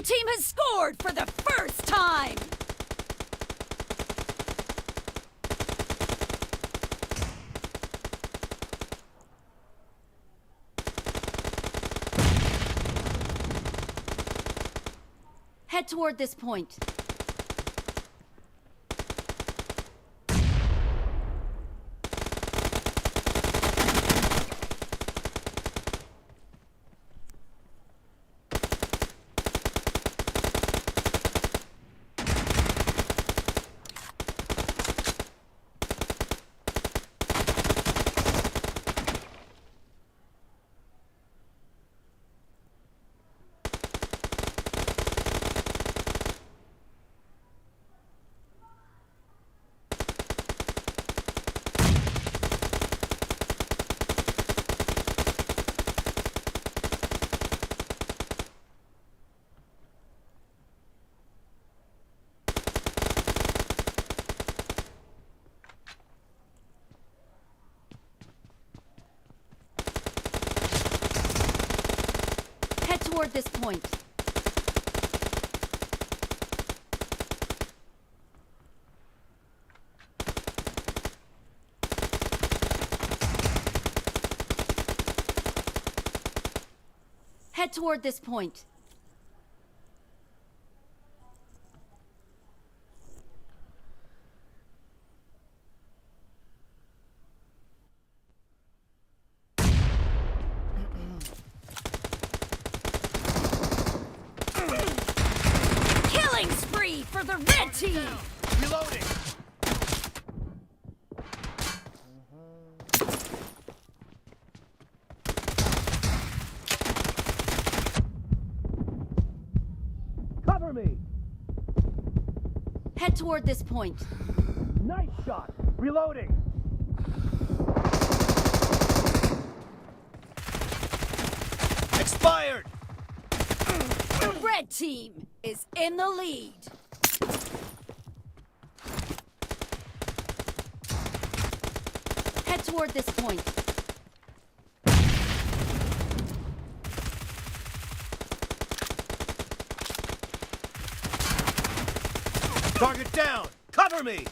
blue team has scored for the first time! Head toward this point. Toward this point. Head toward this point. For the red team! Reloading! Cover me! Head toward this point. Nice shot! Reloading! Expired! The red team is in the lead. Head toward this point. Target down! Cover me!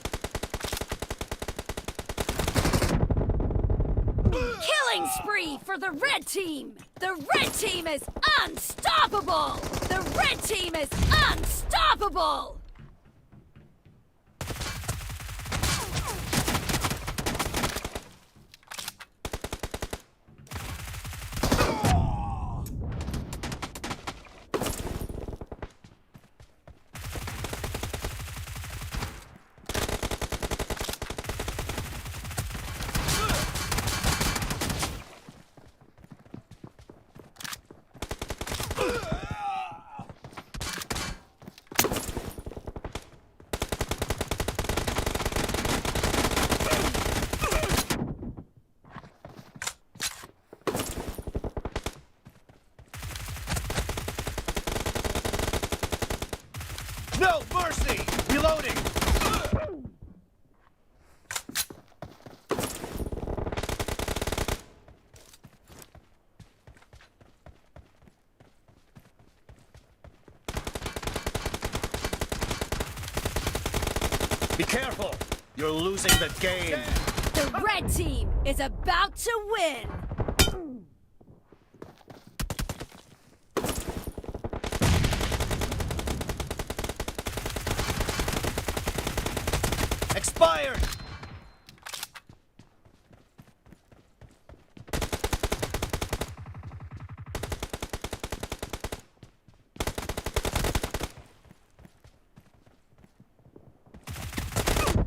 Killing spree for the red team! The red team is unstoppable! The red team is unstoppable! No mercy! Reloading! Be careful! You're losing the game! The red team is about to win! Expired!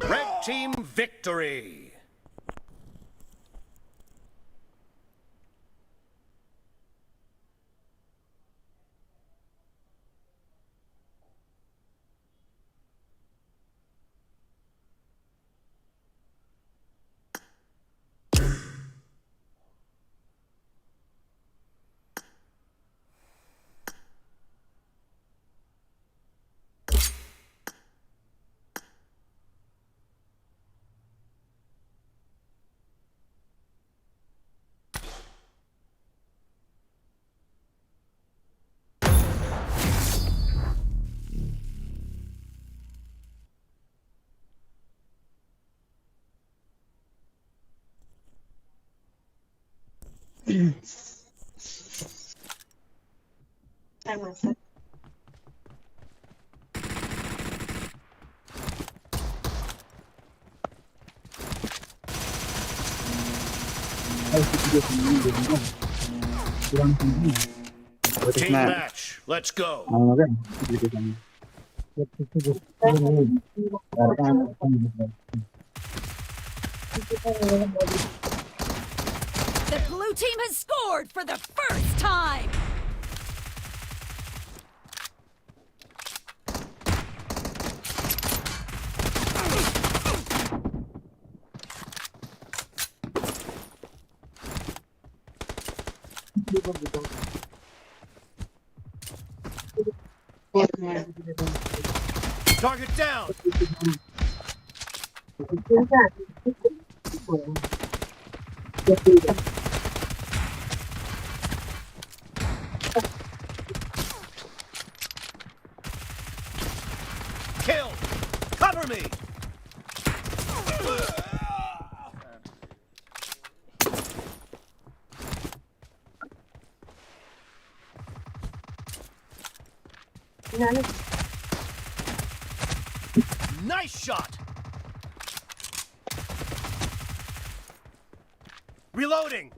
Red team victory! Team match. Let's go. The blue team has scored for the first time! Target down. Kill. Cover me. Nice shot. Reloading.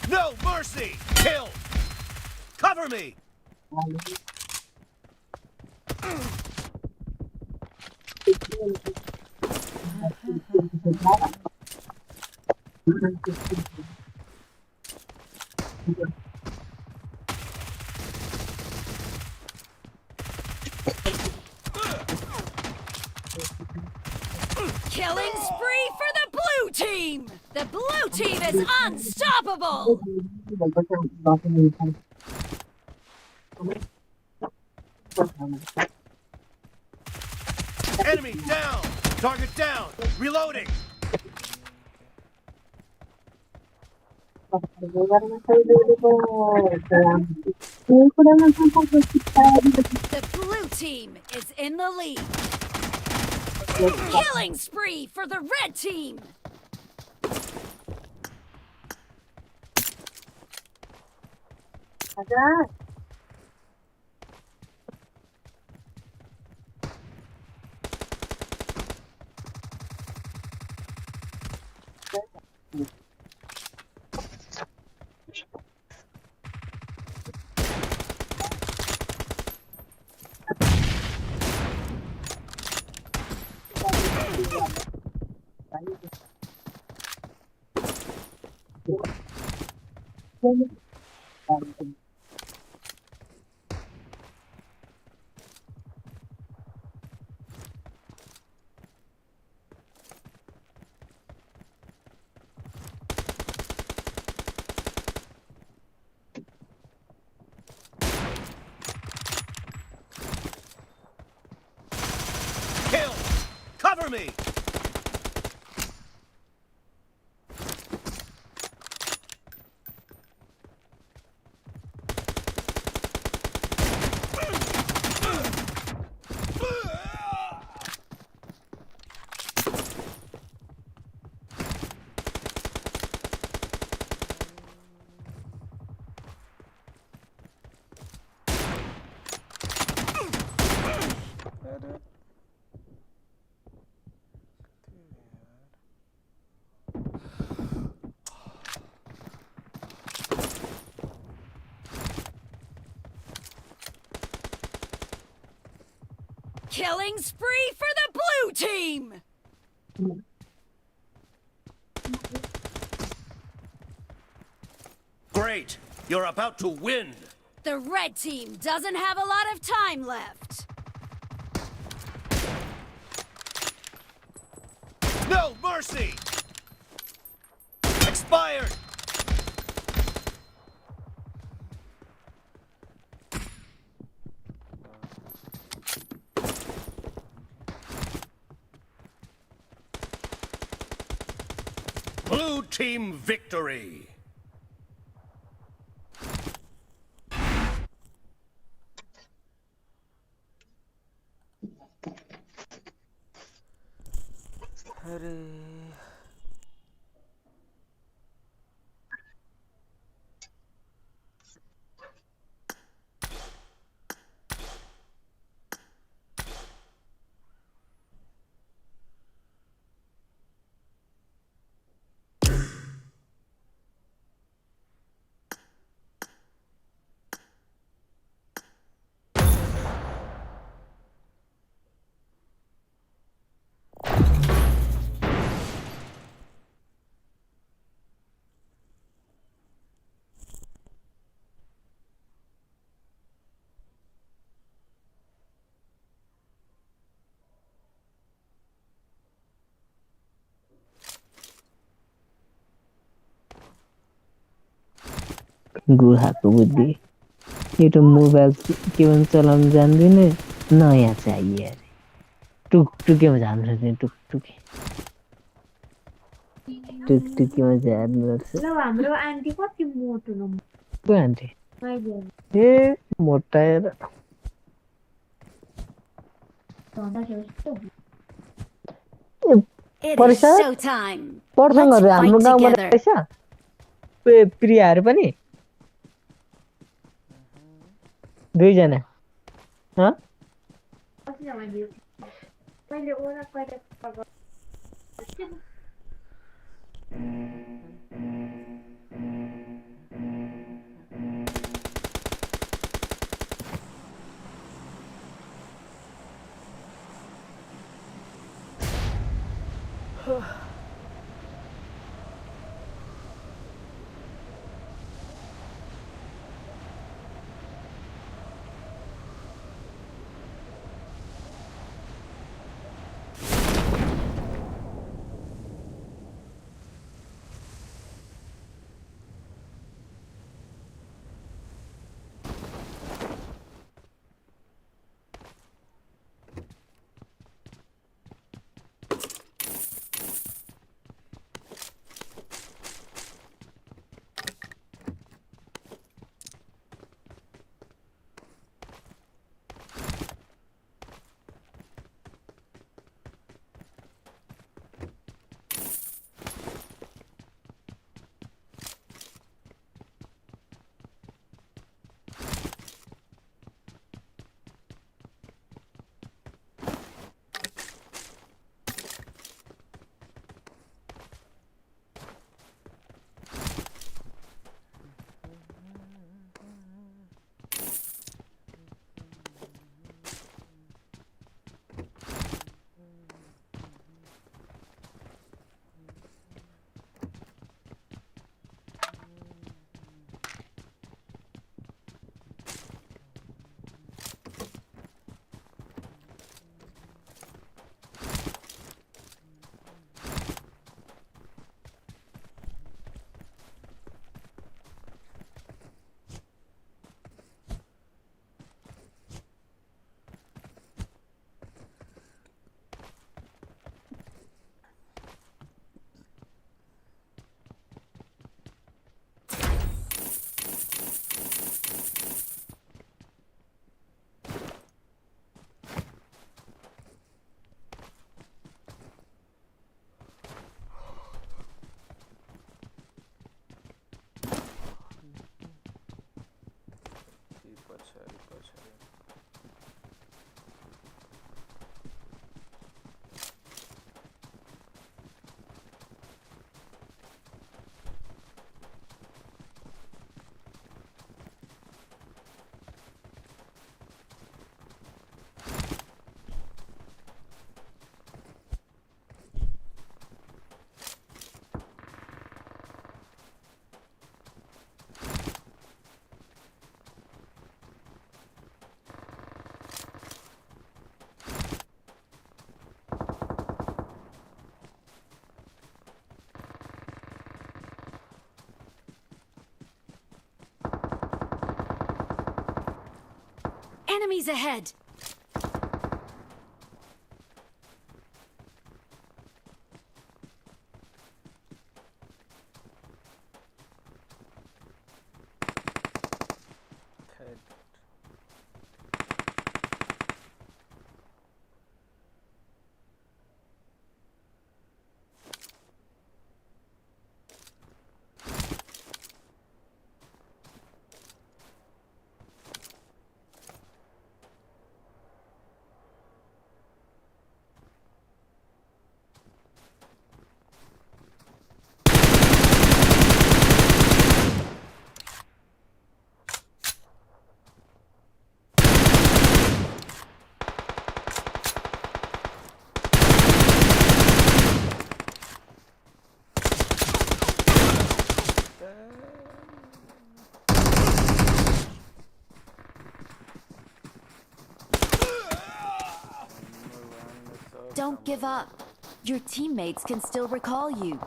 No mercy. Kill. Cover me. Killing spree for the blue team! The blue team is unstoppable! Enemy down. Target down. Reloading. The blue team is in the lead. Killing spree for the red team! Kill. Cover me. Killing spree for the blue team! Great. You're about to win. The red team doesn't have a lot of time left. No mercy. Expired. Blue team victory. अरे गुहाको बुद्धि यो mobile के भन्छ चलाउन जान्दिन नयाँ चाहिए अरे टुकटुकेमा जान्छ नि टुकटुके टुकटुकेमा जानुपर्छ ल हाम्रो आन्टी कति मोटो न को आन्टी ए मोटाएर It is परेसा showtime. पर्छन् Let's अरे हाम्रो fight गाउँमा together. रहेछ प्रियाहरू पनि दुईजना हँ Enemies ahead. Don't give up. Your teammates can still recall you.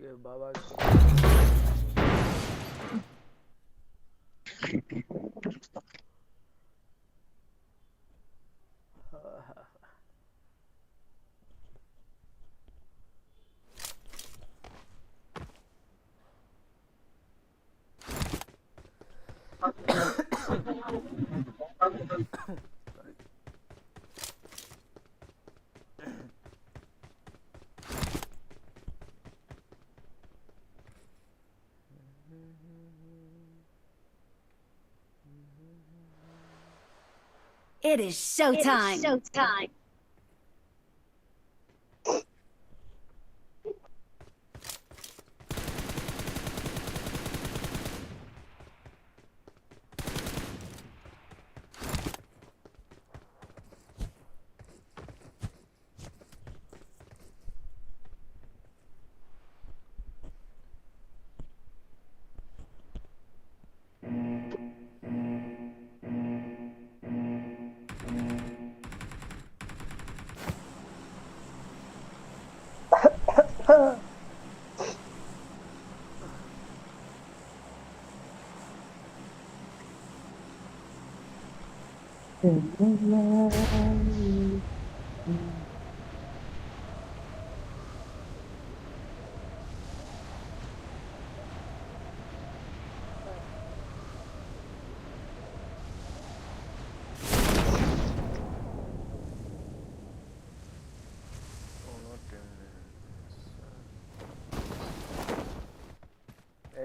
के बाबा It is showtime. Showtime.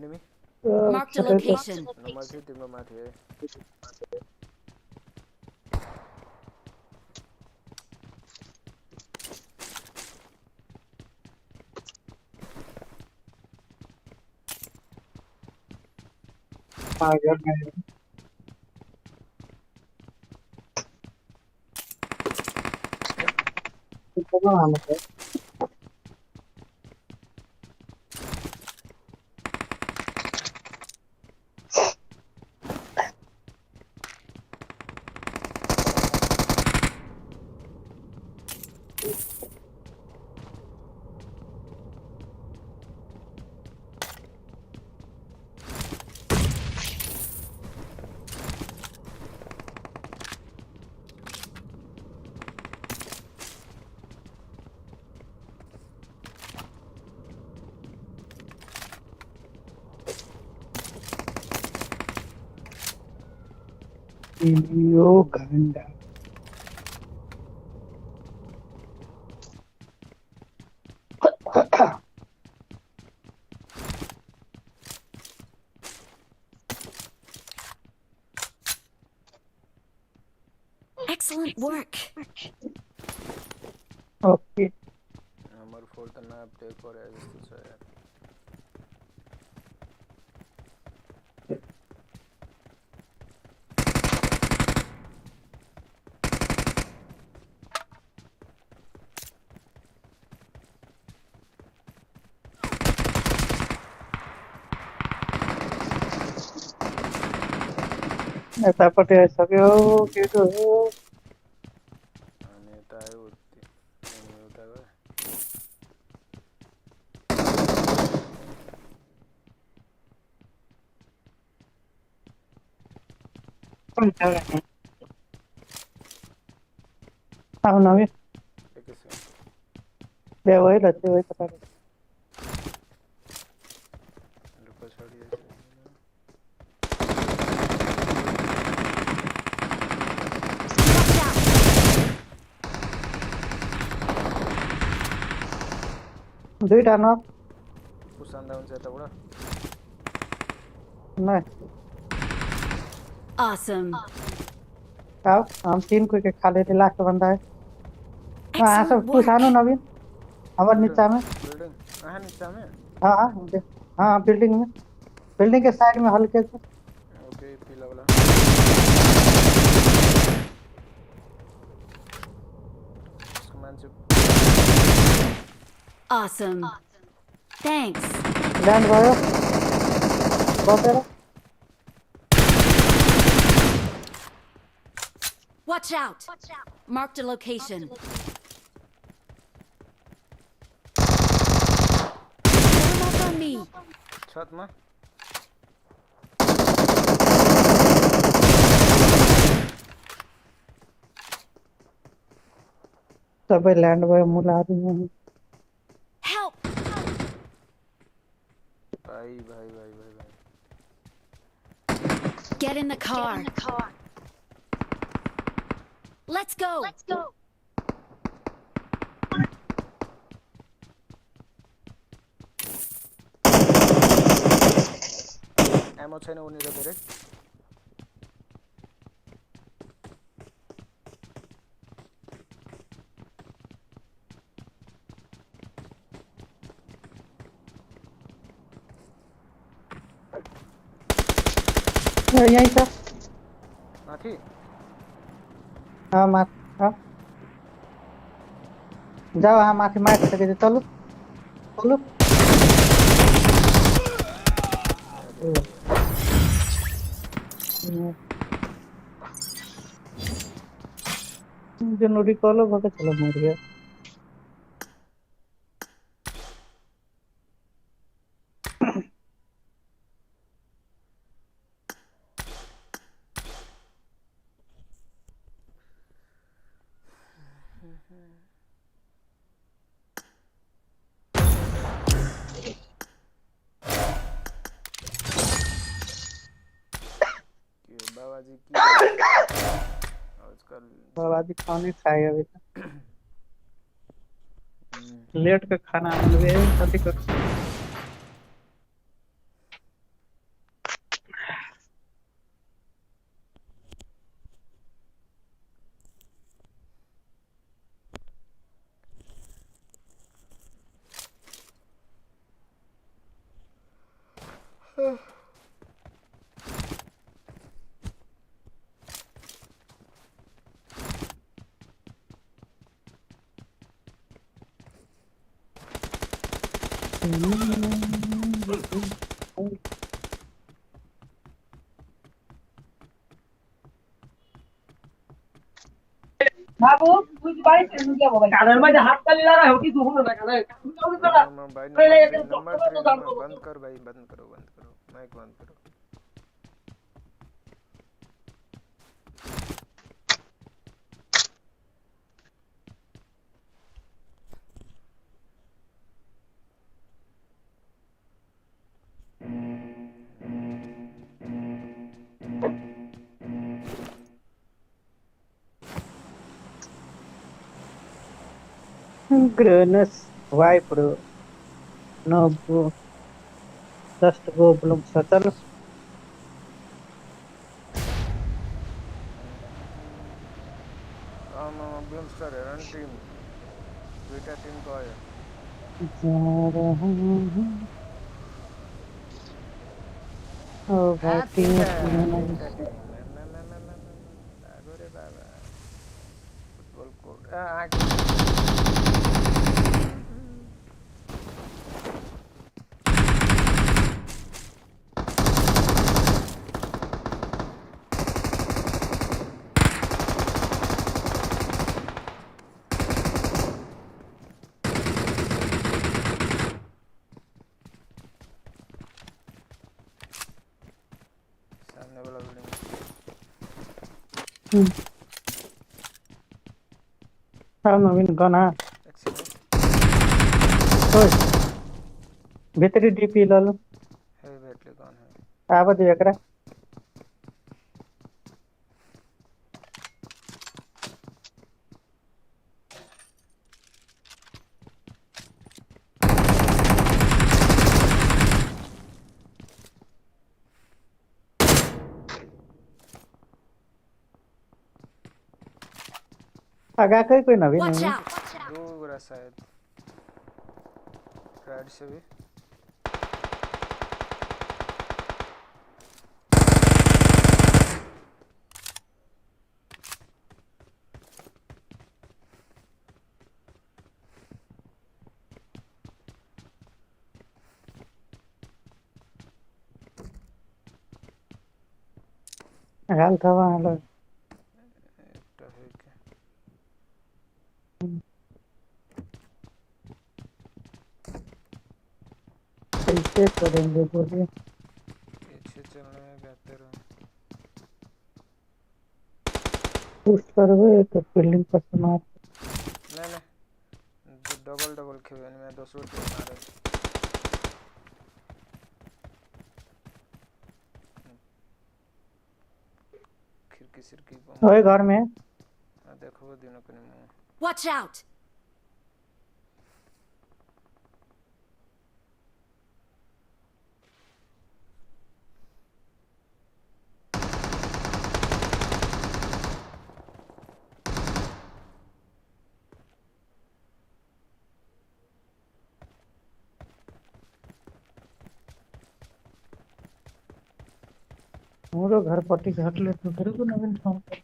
enemy Marked a location. nomor 3 timमा माथि है यो घंटा Excellent work. ओके नंबर 4 त म्याप टेक गरे जस्तो छ यार यतापट्टि आइसक्यो केटो हो अनि यता आयो अनि उता गयो आउन अब एकैछिन त्यो है ल त्यो है तपाईँ अनि पछाडि आइसक्यो Watch out. दुईटा न पुसान्दा हुन्छ यताबाट न Awesome. आओ हम तीन को के खा लेते लास्ट बंदा है हाँ सब Excellent तू सानो work. नवीन हमारे नीचा में बिल्डिङ आहा नीचा में हाँ हाँ बिल्डिंग के साइड में हल्के से ओके पीला वाला उसको मान्छे Awesome. Thanks. लैंड भयो बसेर Watch out. Marked a location. Form up on me. छतमा सबै ल्यान्ड भयो मुलाहरू यहाँ Help. भाइ भाइ भाइ भाइ भाइ Get in the car. Let's go. एमो छैन उनीहरु धेरै यहीँ छ माथि माथि जाऊ माथि मारिसकेपछि चलु चलु जो रिकॉल भएको चलो मरियो बाबाजी की आजकल बाबाजी खाने खाए अभी तक लेट के खाना मिलवे कथी कर बाबू कुछ बाइक से क्या होगा कादर में हाथ का ले रहा है कि तू हम लगा रहा है भाई नंबर 3 बंद कर भाई बंद करो माइक बंद करो Goodness, why bro? No bro, just go belum settle. One team दुईटा टीम गयो ओ भाई टीम तीनटा टीम आगो रे बाबा फुटबल कोर्ट सामने वाला बिल्डिंग नवीन गना एक्सीलेंट ओए भित्री डीपी लल है भेटले कौन है आब दे एकरा आगा कोई नवीन Watch नहीं out! दो गोरा शायद राइट से भी हाल थवा हाल একটা হইকে कैसे करेंगे बोलिए पीछे चलने में बेहतर है पुश करवे तो बिल्डिंग पर मार नहीं नहीं डबल डबल खेल में 200 टीम मारे खिड़की सिरकी बम ओए घर में देखो दिनों को नहीं Watch out! मोरो घर पट्टी घाट ले तो फिर को नवीन फोन कर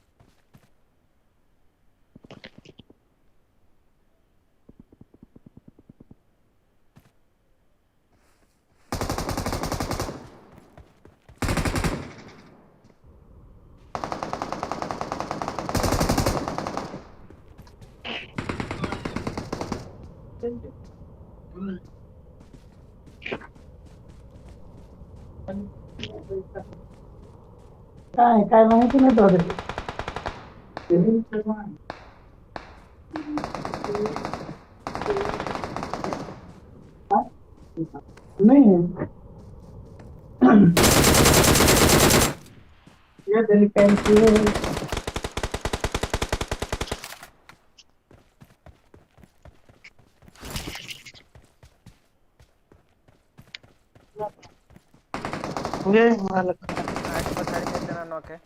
काय माहिती नाही तो नहीं ये दिल कैंसी है ये मालक आगे पछाड़ी में जना नॉक है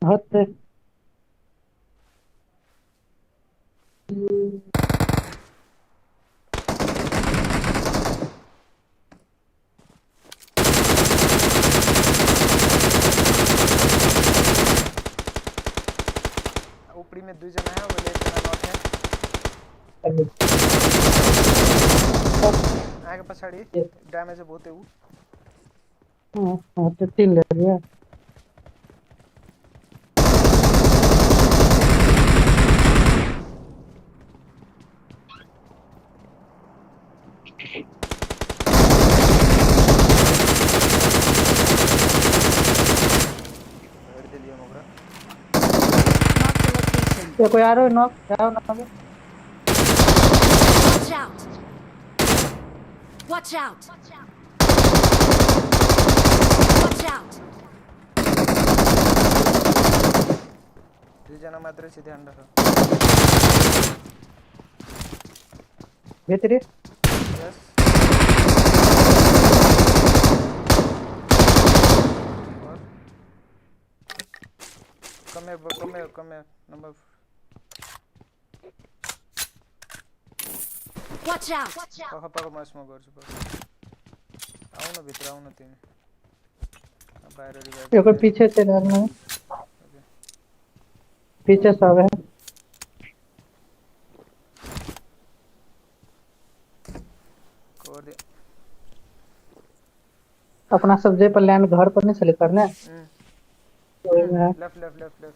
होते ऊपरी में 2 जना है वो ले जना नॉक है आगे पछाड़ी डैमेज है बहुत है वो तो 3 ले लिया हेड दे लिया मोगरा Mark the location. ये कोई आ रहा है नॉक जाओ knock Watch out! Watch out! Watch out! 2 जना मात्र से ध्यान रखो भीतरी यस और come here. Number. Watch out! पख म स्मोक गर्छु आउन भित्र आउन तिमी बाहिर रिभाइभ ये कोई पीछे से रहना है पीछे सब है कवर दे अपना सब्जी पर लैंड घर पर नहीं सेलेक्ट करना है लेफ्ट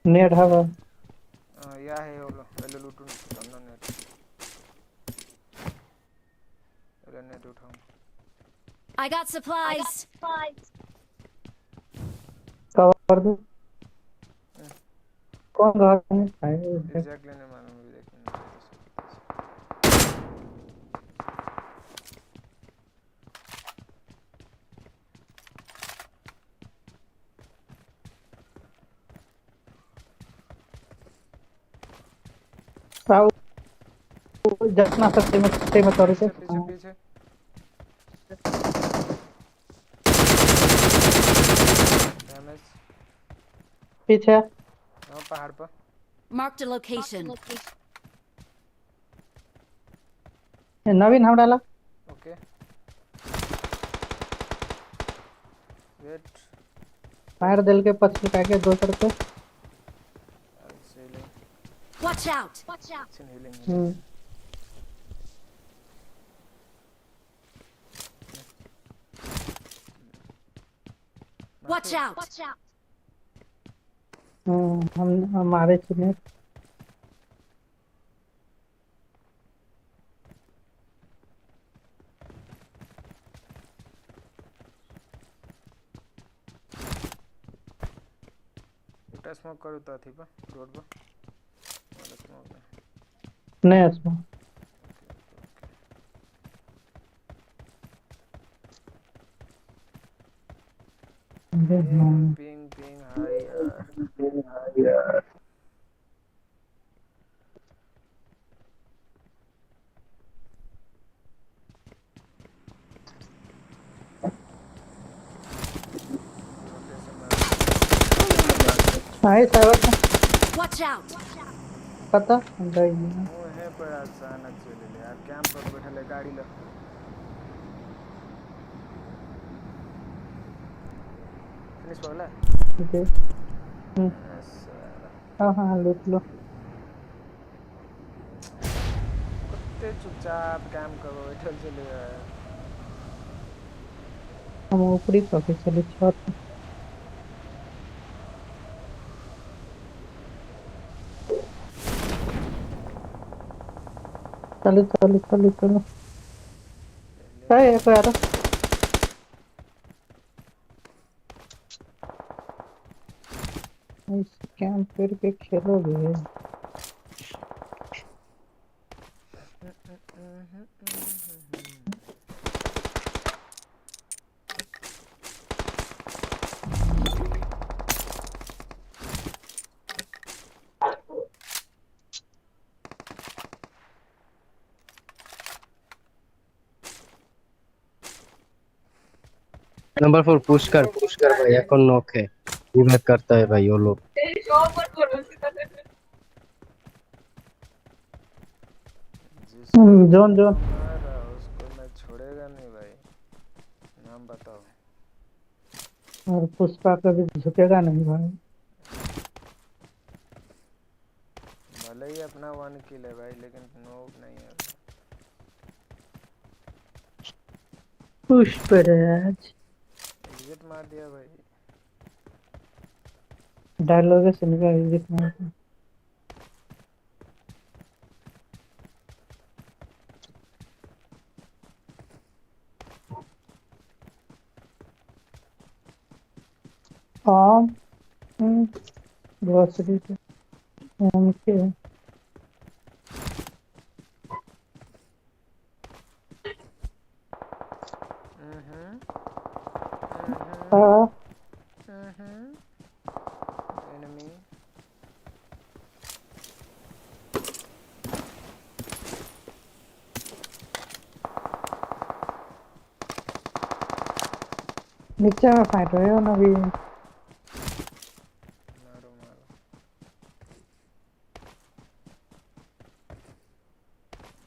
नेट है वो या है वो पहले लूटूं दोनों नेट पहले नेट उठाऊं I got supplies. कवर दो कौन घर में है एग्जैक्टली नहीं मालूम अभी देखने आओ जितना सकते में तोड़ से पीछे डैमेज पीछे हां पहाड़ पर Marked a location. नवीन हम डाला ओके वेट फायर दिल के 25 का के 200 रुपए Watch out! healing Watch out! हम हमारे चुने उटा स्मोक करू त थी पा रोड पर वाला स्मोक नहीं इसमें पिंग हाय यार हाय साइबर Watch out! पता गई वो है पर अचानक चले ले यार कैंप पर बैठले गाड़ी ल फिनिश हो गया ओके हाँ लूट लो कुत्ते चुपचाप कैंप करो बैठल चले यार हम ऊपरी पे चले छत चलो है कोई आ रहा इस कैंप करके खेलोगे नंबर 4 पुश कर भाई এখন नॉक है रिवाइव करता है भाई वो लोग जोन उसको मैं छोड़ेगा नहीं भाई नाम बताओ और पुष्पा कभी झुकेगा नहीं भाई भले ही अपना 1 किल है भाई लेकिन नोब नहीं है पुष्पराज एग्जिट मार दिया भाई डायलॉग सुन के एग्जिट मार हाँ ग्रोसरी पे उनके हाँ नीचे में फाइट हो रही हो ना अभी मारो मारो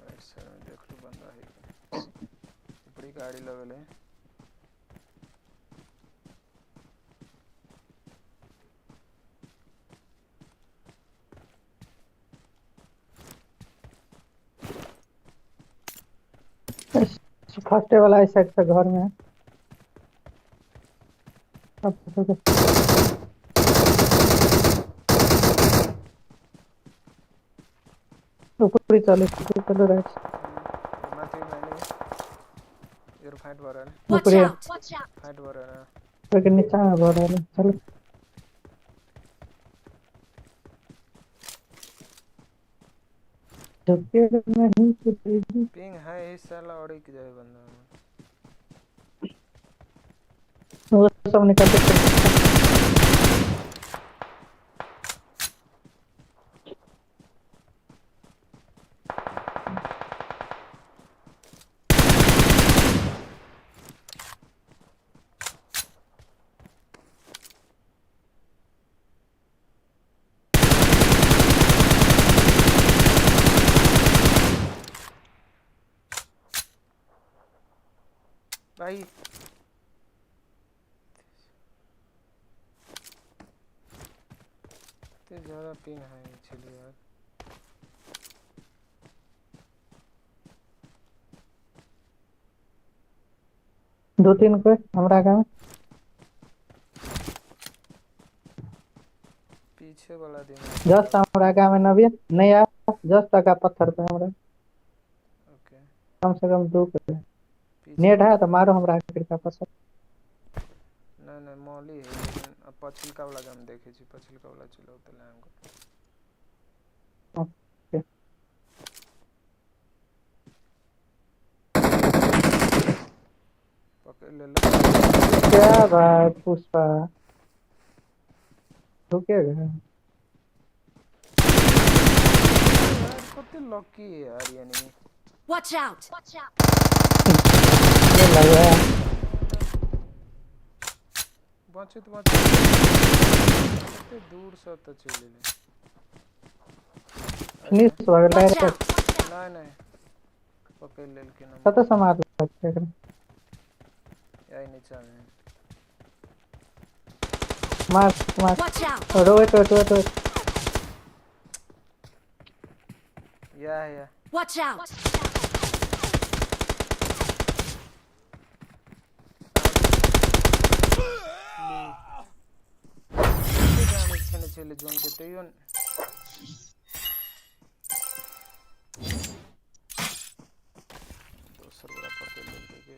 राइट साइड में देख लो बंदा है बड़ी गाड़ी लगल है फर्स्ट वाला इस साइड से घर में है अब ऊपर ही चलो राइट माथि मैंने इधर फाइट हो रहा है Watch ऊपर ही out! फाइट हो रहा है लेकिन नीचे में बहुत है चलो झुके नहीं कुछ पिंग है इस साला और एक जाए बंदा वो सब निकल के भाई इतने ज़्यादा पिंग है चलिए यार 2-3 कोई हमरा गांव पीछे वाला दिन जस्ट हमरा गांव में नवी नहीं आ जस्ट का पत्थर पे हमरा ओके कम से कम 2 पे पीछे नेट है वाला तो मारो हमरा का पत्थर नहीं नहीं मौली है लेकिन अब पछिलका वाला हम देखे छी पछिलका वाला चलो तो लाएंगे ओके पकड़ ले क्या बात पुष्पा रुकेगा यार कितने लकी है यार ये नहीं Watch out! ये लग रहा है बचे तो कितने दूर से तो चले ले फिनिश हो गया Watch डायरेक्ट out! नहीं नहीं पकड़ ले के नंबर कत समार सकते हैं यही नीचे में मार मार Watch out! रोट या Watch out! चले जोन के तो योन दूसरा बड़ा पकड़ लेके के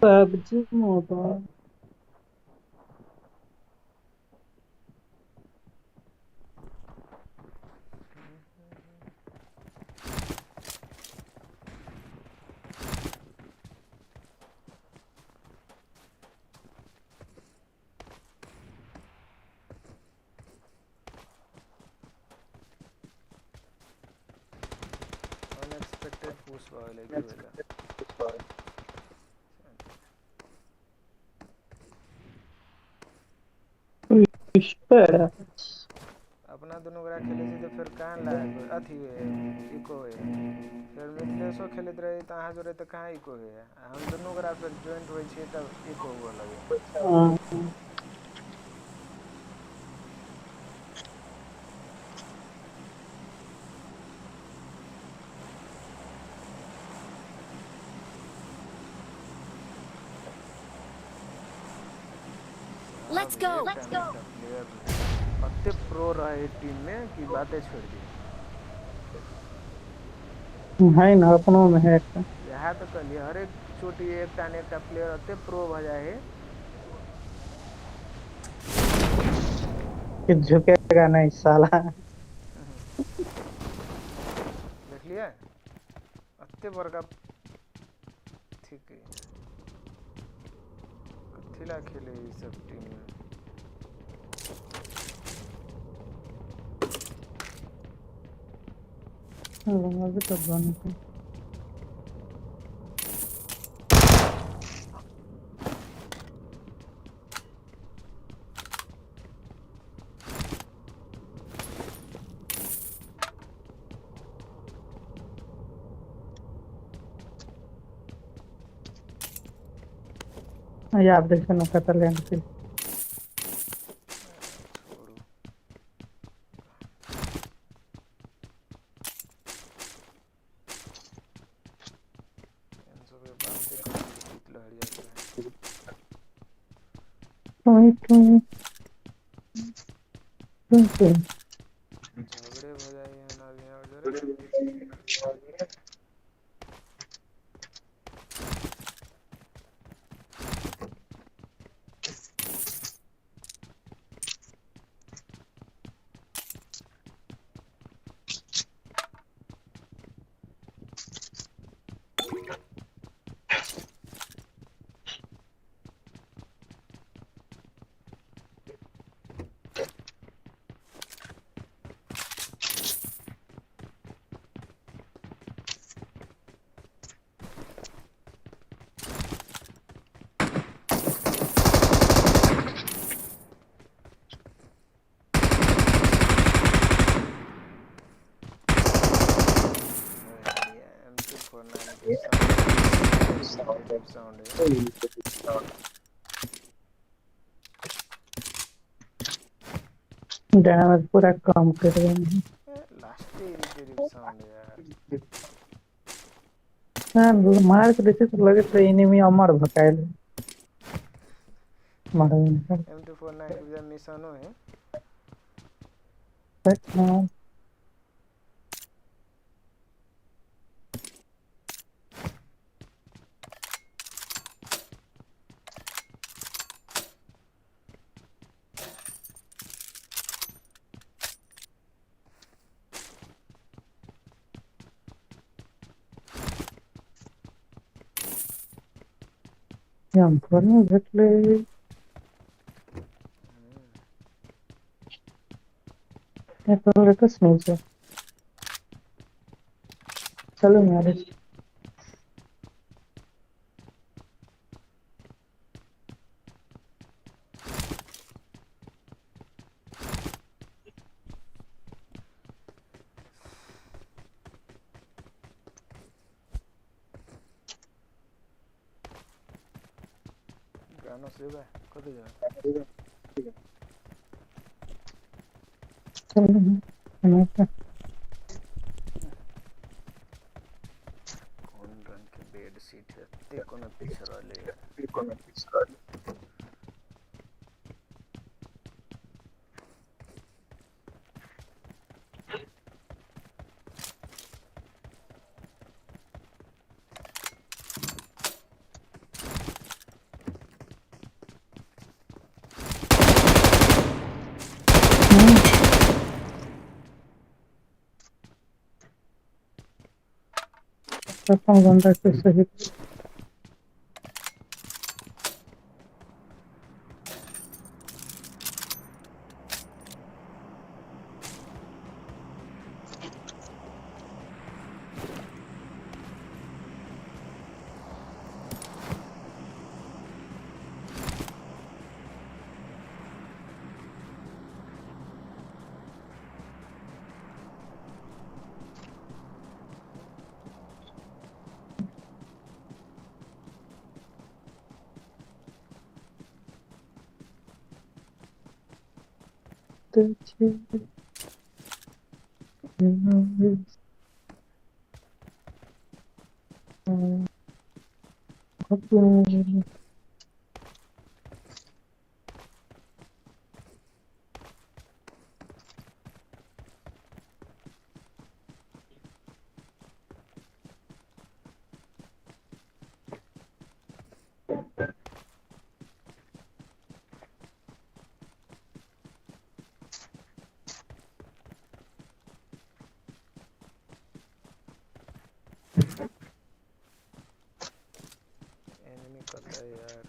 PUBG Mobile अनएक्सपेक्टेड पुश वाले की वेला Espera अपना दोनों गरा खेले छी तो फिर कहां लायक अथी इको है फिर मिथलेसो खेलत रहे त अहाँ जोरे त कहां इको है हम दोनों गरा फिर जॉइंट होई छी तब इको हुआ लगे Let's go. प्लेयर अत्ते प्रो रहे टीम में कि बातें छोड़ दी है ना अपनों में है एक यहाँ तो कहलिए हर एक चोटी एक प्लेयर अत्ते प्रो भजा है कि झुकेगा नहीं साला। देख लिया अत्ते बड़का ठीक है कथिला खेले ये सब टीम में अभी तो बन के ये आप देखो ना कतरलैंड के छोड़ो इन सब पे बातें करने की लहरिया से झगड़े भजाई है ना यहाँ उधर साउंड है डैमेज पूरा कम कर रहे हैं लास्ट इरिटेटिव साउंड यार हाँ मार के देखे तो लगे तो एनिमी अमर भकायल मार M249 के जब मिशनो है हाँ हम फोन भेटले ये तो लेटेस्ट न्यूज़ है चलो यार गानो से बा कदे जा चलो कौन रंग के बेड शीट है ते कोनो पीछे रहले तो बंदा के सही एनिमी कता है यार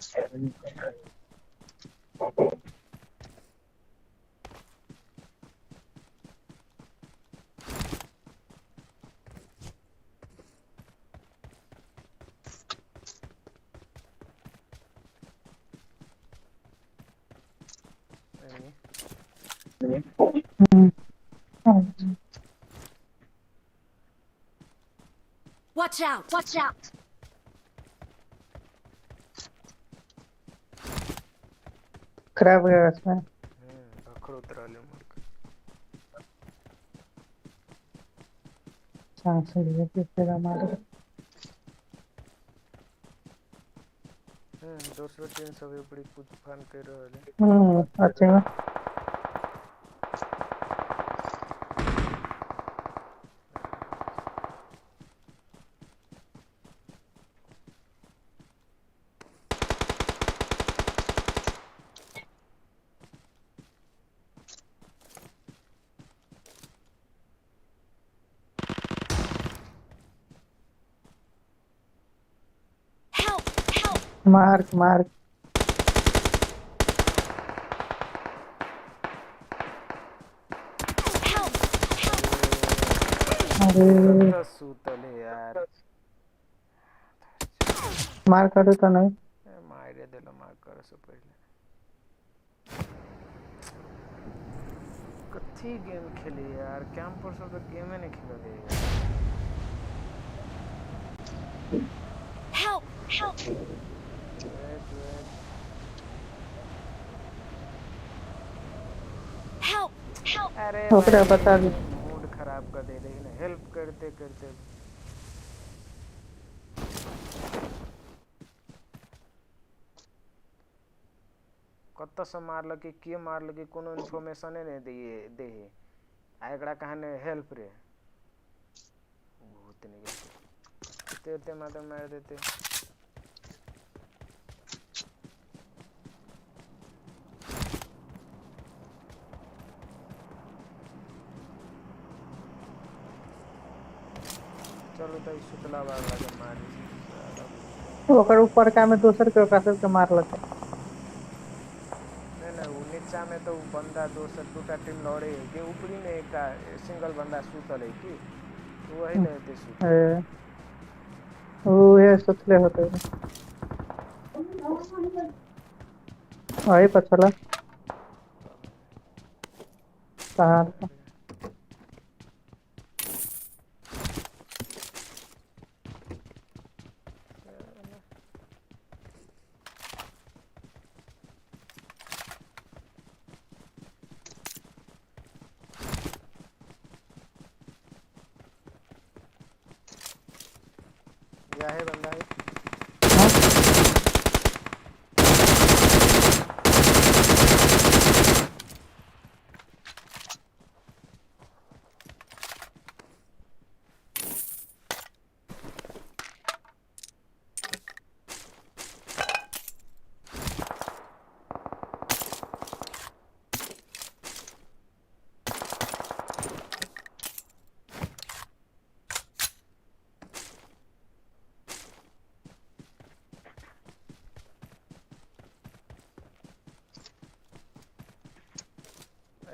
Watch out! Watch out! खराब है इसमें अखर उतराले मुर्ख चांस है ये तेरा मार दूसरो टीम सब बड़ी कूद फान कर रहले अच्छा Help! Help! Mark mark Help! Help! अरे कत्ता सूतले यार मार करे तो नहीं मारे देला मार कर से पहले कथी गेम खेली यार कैंपर सब तो गेम नहीं खेलले यार Help! Help! Wait Help! Help! अरे ओकरा बता दे मूड खराब कर दे लेकिन हेल्प करते करते कत्ता से मारल कि के मारल कि कोनो इन्फॉर्मेशन नहीं दिए दे आ एकरा कहने हेल्प रे भूत नहीं तेते माते मार देते चलो तो सुतला वाला के मारी ओकर ऊपर का में दोसर के ओकरा सब के मार लते नहीं वो नीचा में तो बंदा दोसर दूटा टीम लड़े है कि ऊपरी में एक सिंगल बंदा सुतल है कि वही लेते सुत वो ये सोचले होते वही पछला कहां या है बंदा है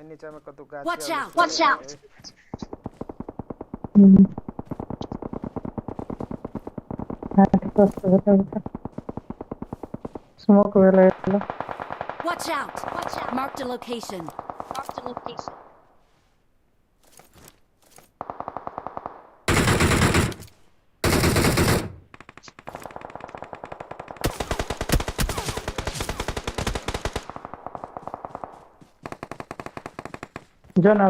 नीचे में कतु गाछ Watch out! Watch out! Smoke वेला Watch out! Watch out! Marked a location. Marked a location. जो ना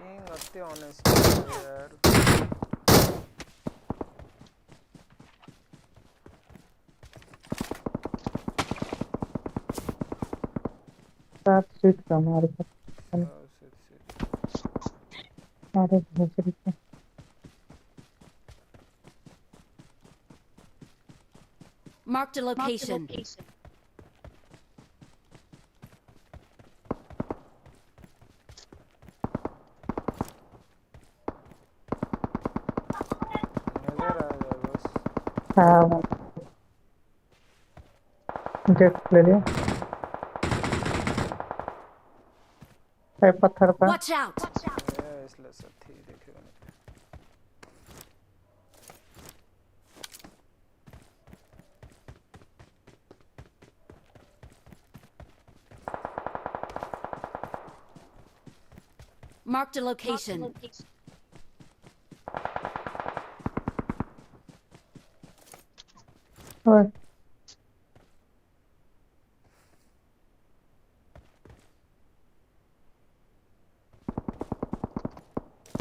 being अति honest यार सात सीट का मार कर shit. अरे भोसड़ी के Marked a location. हाँ जेट ले लिया है पत्थर पर Watch out! इसलिए सब थी देखेगा नहीं Marked a location. ओए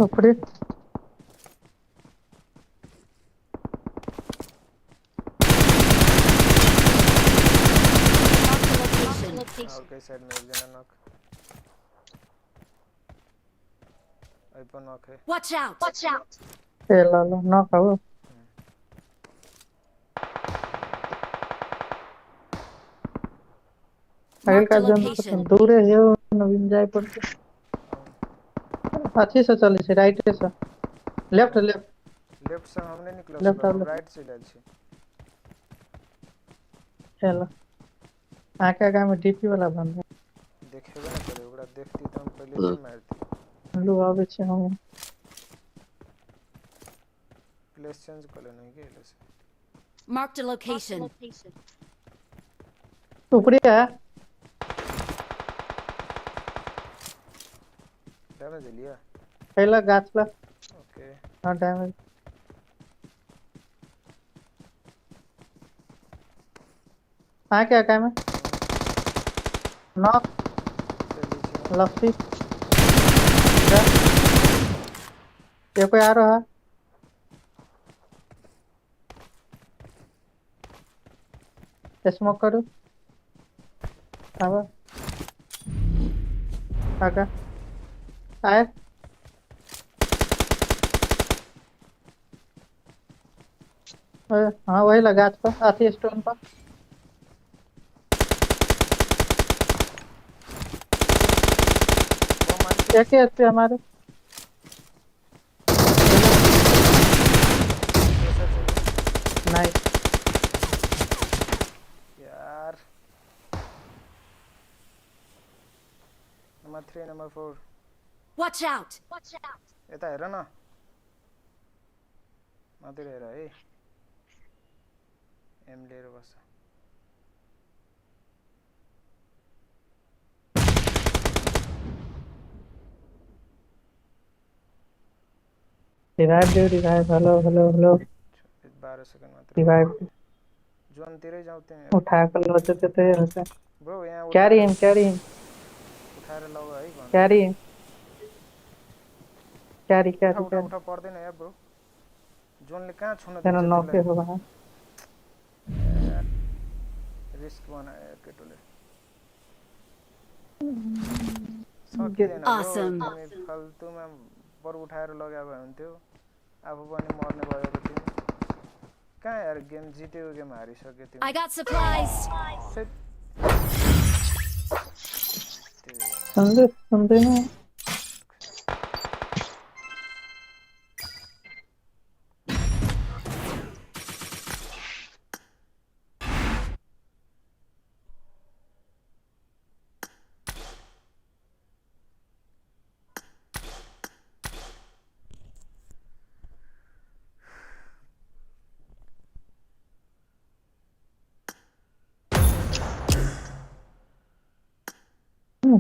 ऊपरी Marked a location. Okay side में एक जना नॉक आईपन नॉक है Watch out! Watch out! ये ला ला ना खाओ आगे Marked का a जन location. दूर है ये नवीन जाए पड़ते अच्छी से चले से राइट से लेफ्ट लेफ्ट लेफ्ट से हमने निकलो Left हम आलो। राइट से डाल छी चलो आके आगे में डीपी वाला बंद है देखेबे ना करे ओकरा देखती तो हम पहले से मारती लो आवे छे हम प्लेस चेंज कर लेना है के से Marked a location. ऊपरी है डैमेज लिया पहला गाछ ला ओके हां डैमेज आके आगे में नॉक लफ्टी ये कोई आ रहा है स्मोक करो अब आगे आए हाँ वही लगा पर आती स्टोन पर एक ही अच्छे हमारे नाइस यार number 3 number 4 Watch out! Watch out! यता हेर न मातिर हेर है एम लिएर बस revive hello hello hello 12 second मात्र रिवाइव जोन तिरै जाऊ तिमी उठा कर लो तो होता ब्रो यहाँ कैरी हिम उठाएर लौ है भन कैरी कैरी उठा कैरी उठा उठा पर्दैन यार ब्रो जोनले कहाँ छुन तेरा दिन्छ नॉक हो वहां रिस्क बनायो केटोले Awesome. तिमी फाल्तुमा बरु उठाएर लग्या भए हुन्थ्यो आफू पनि मर्ने भएको थियो कहाँ यार गेम जित्यो गेम हारिसक्यो I तिमी got supplies. समझे ना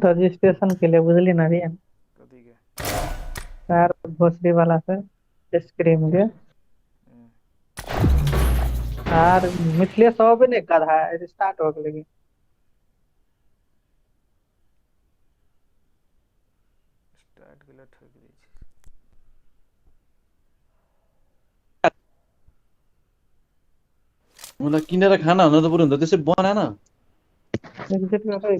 रजिस्ट्रेशन के लिए बुझली ना रे कति के यार भोसड़ी वाला से स्क्रीम के यार मिथिले सब ने गधा है स्टार्ट हो गई स्टार्ट गेला ठोक दै छी मलाई किनेर खाना हुन त बरु हुन्छ त्यसै बना न एग्जिट में है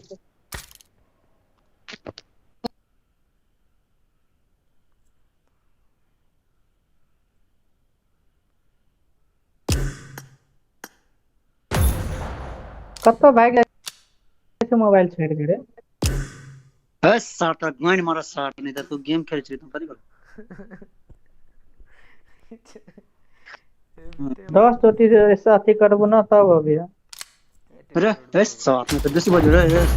कत्तो भाग जाए मोबाइल छेड़ के रे बस साट गइन मर साट नहीं तू गेम खेल छी तुम कथि कर 10 चोटी ऐसा अथी करबो ना तब अभी अरे यस सर मैं तो बेसी बज्यो रे यस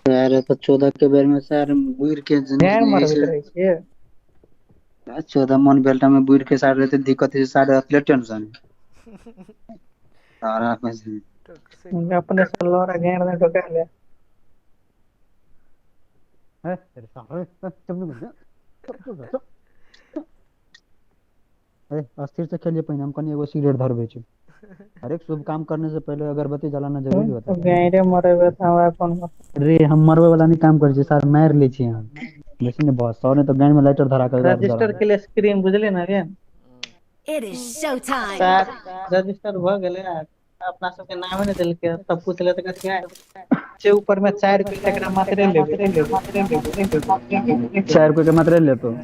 यार तो 14 के बेर में सर बुइर के गैर जिंदगी मरबैत से रहै छियै 14 मन बेल्टा में बुइर के साथ रहते दिक्कत है सारे एथलीट टेंशन सारा में अपने से लौड़ा गैर में ढोका ले है तेरे सारे चुप नहीं ए अस्थिर से खेलिए पहिने हम कनी एगो सिगरेट धरबे छै हर एक शुभ काम करने से पहले अगरबत्ती जलाना जरूरी होता है गैरे मरबे त हमरा कोन अरे हम मरवे वाला नहीं काम कर छी सर मार ले छी हम बेसी ने बॉस सर ने तो गांड में लाइटर धरा कर रजिस्टर के लिए स्क्रीन बुझले ना रे It is showtime. Sir register भ गेलै अपना सबके नाम ने देलकै तब पूछले त कहै छै ऊपर में 4 रुपया तकरा मात्रे लेबै 4 रुपए के मात्र ले तो ई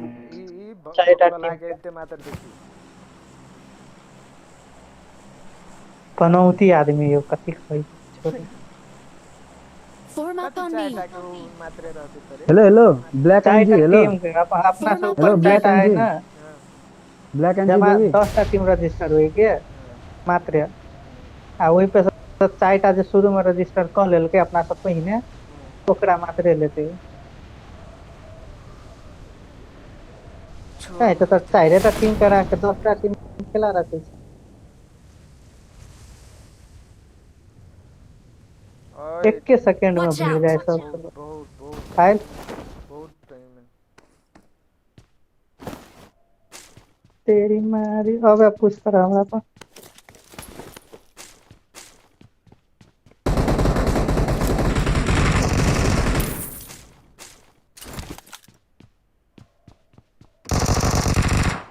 चारिटा बकला के एते मात्र देखी पनौती आदमी यो कथि कहै छोड़ Form up on me. चाटा के उ मात्रे रहते तरे हेलो हेलो ब्लैक एंड जी चारिटा हेलो टीम के अपना सब हेलो ब्लैक चारिटा एंड है जी ना ब्लैक एंड जी जमा बेबी 10टा टीम रजिस्टर होई के मात्र आ ओहि पे 4टा जे शुरू में रजिस्टर क लेलकै अपना सब पहिने ओकरा मात्रे लेते है तो 4टा टीम करा के 10टा टीम खेला रखे छै और एक के सेकंड में Watch भूल out. जाए सब बहुत फाइल बहुत टाइम में तेरी मारी अब पूछ कर हमरा पर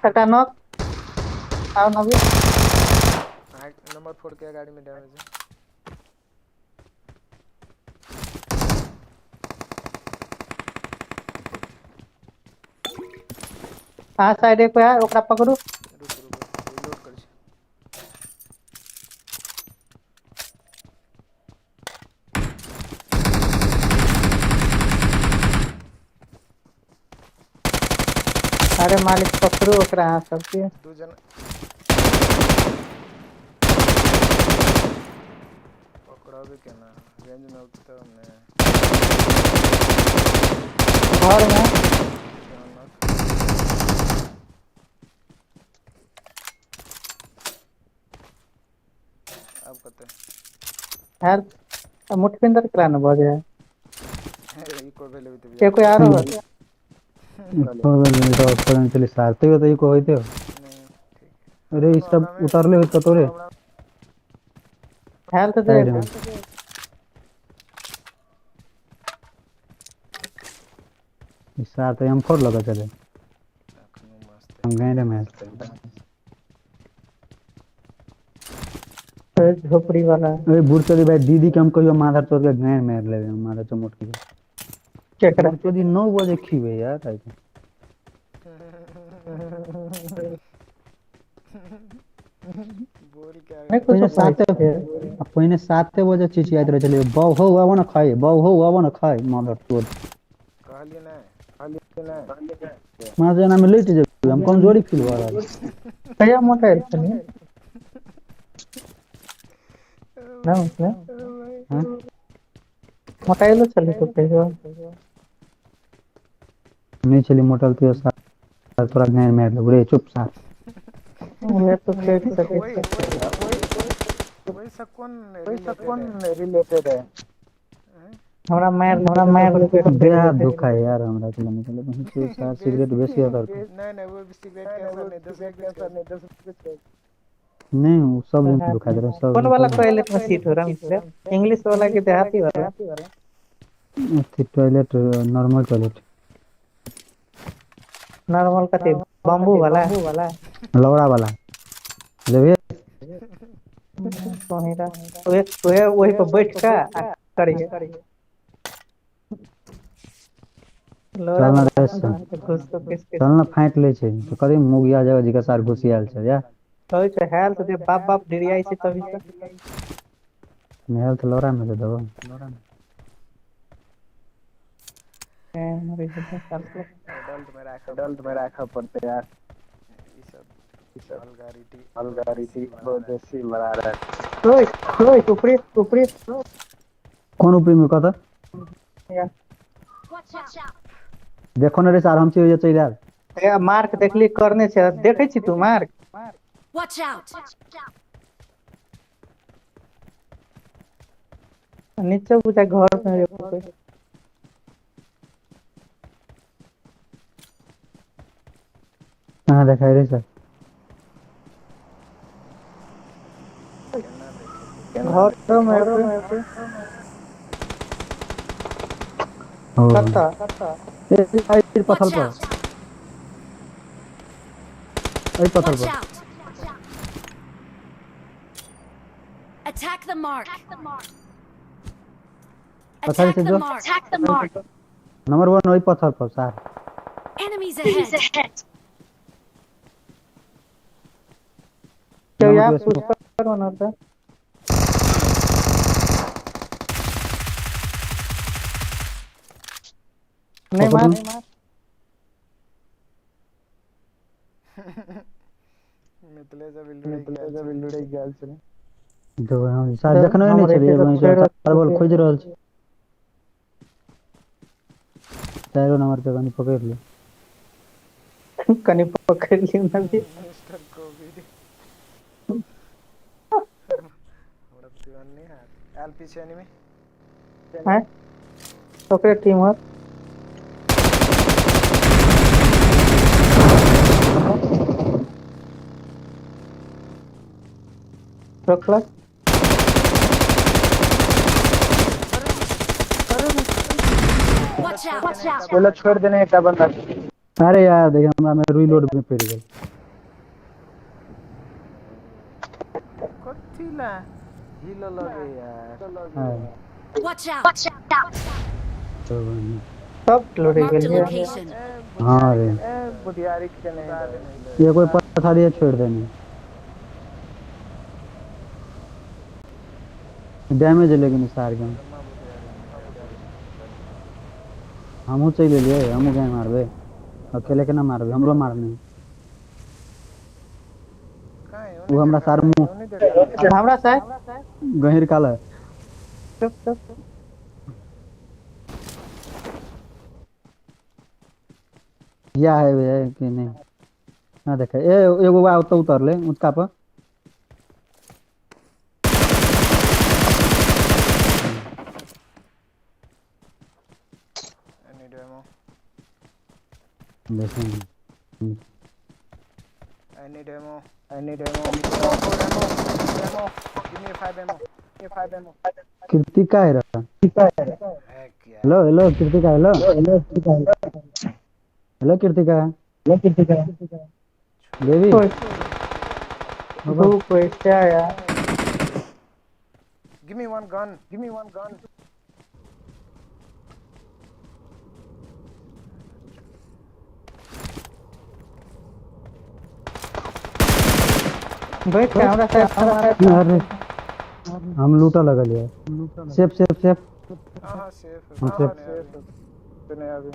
टका नॉक आओ नवी नंबर 4 के गाड़ी में डैमेज है आ साइड एक पे है ओकरा पकड़ू रुक रिलोड कर छी अरे मालिक पकड़ू ओकरा हां सबके दो जन पकड़ावे के ना रेंज में उठ तो हमने घर में अब कहते यार मुठपिंदर करा न बजे हैं ई को भेले भी ये कोई आ रहा है चली सारते हो तो को होते हो अरे इस सब उतारले हो तोरे हेल्थ दे इस सार तो हम फोड़ लगा चले हम गांड में झोपड़ी वाला ए बुरचोदी भाई दीदी के हम कहियो माथा तोड़ के गांड मार लेबे माथा चमोट के केकरा बुरचोदी 9 बजे खीबे यार ताई बोल क्या नहीं कुछ पहिने 7 बजे चिचियात रहे चले बाऊ हो आवा ना खाए बाऊ हो आवा ना खाए माथा तोड़ कहली ना मां जना में लेट जेबे हम कमजोरी फील हो रहा है कया मोटा है तनी ना उसने हां मोटाइलो चली तो कहियो नहीं चली मोटल तो सार थोड़ा गांड मार ले रे चुप सा मैं तो फेंक सके वही सब कौन रिलेटेड है हमरा मार बेहा दुखा है यार हमरा के निकले बहुत सार सिगरेट बेसी होता है नहीं वो सिगरेट के असर नहीं 10 रुपए नहीं वो सब दिन दुखा दे रहा सब कौन वाला टॉयलेट में सीट हो रहा है इंग्लिश वाला की देहाती वाला टॉयलेट नॉर्मल टॉयलेट नॉर्मल का बम्बू वाला लौड़ा वाला जब सोहेरा वही पे बैठ का करिए लोरा चलना बता रेस ना तो खुश तो किसके चलना फाइट ले छै तो करी मुगिया जगह जी के सार घुसियाल छै या होय छै हेल्थ दे बाप बाप डिरियाई छै तभी तो मेल तो लोरा में दे दबो मरे बता साल को एडल्ट में रखा पड़ते यार ये सब वल्गारिटी बहुत बेसी बढ़ा रहा ओए ओए ऊपरी ऊपरी कौन ऊपरी में कत या देखो ना रे सार हम छी चल आयल ए मार्क देखली करने छै देखै छी तू मार्क Watch out! नीचे बुझा घर में रे कोई हां देखाई रे सर घर में कोई हो कत्ता ए आई पत्थर Watch पर out! आई पत्थर Watch पर out! Attack the mark! पत्थर Attack से the जो mark! Attack the mark! Number 1 वही पत्थर पर सर Enemies ahead! क्या नंबर यार टू पुश करो ना तो नहीं मार मितले से बिल्डुड़े गेल छै जो हम सर देखनो नहीं छलिए वहीं से चार बॉल खोज रहल छै चारो नंबर पे कनी पकड़ ले कनी पकड़ ली ना भी मिस्टर कोविड हमरा पतिवन नहीं है एल पीछे एनिमी हैं ओके टीम वर्क रखला Watch out! Watch out! बोला छोड़ देने का बंदा अरे यार देख हमरा में रीलोड में पड़ गेल कथिला हिल लगे यार Watch out! Watch out! सब लोड़े Marked a गेल location. हां रे बुधियारी के नहीं ये कोई पथारी छोड़ देनी डैमेज है लेकिन सार के हमहू चल लिए हमहू गए मारबे अकेले के ना मारबे हमरो मारने वो हमरा सार मुंह हमरा से गहिर काला चुप चुप या है वे कि नहीं ना देखे ए एगो बा तो उतर ले उसका पर एनी डेमो देखेंगे any demo demo give me 5 ammo ये 5 एमो कृतिका है रहा हेक यार hello hello Kritika hello hello Kritika Devi तू कोई क्या यार गिव मी वन गन बैठ के हमरा से अरे हम लूटा लगल यार सेफ हां सेफ हम सेफ तूने अभी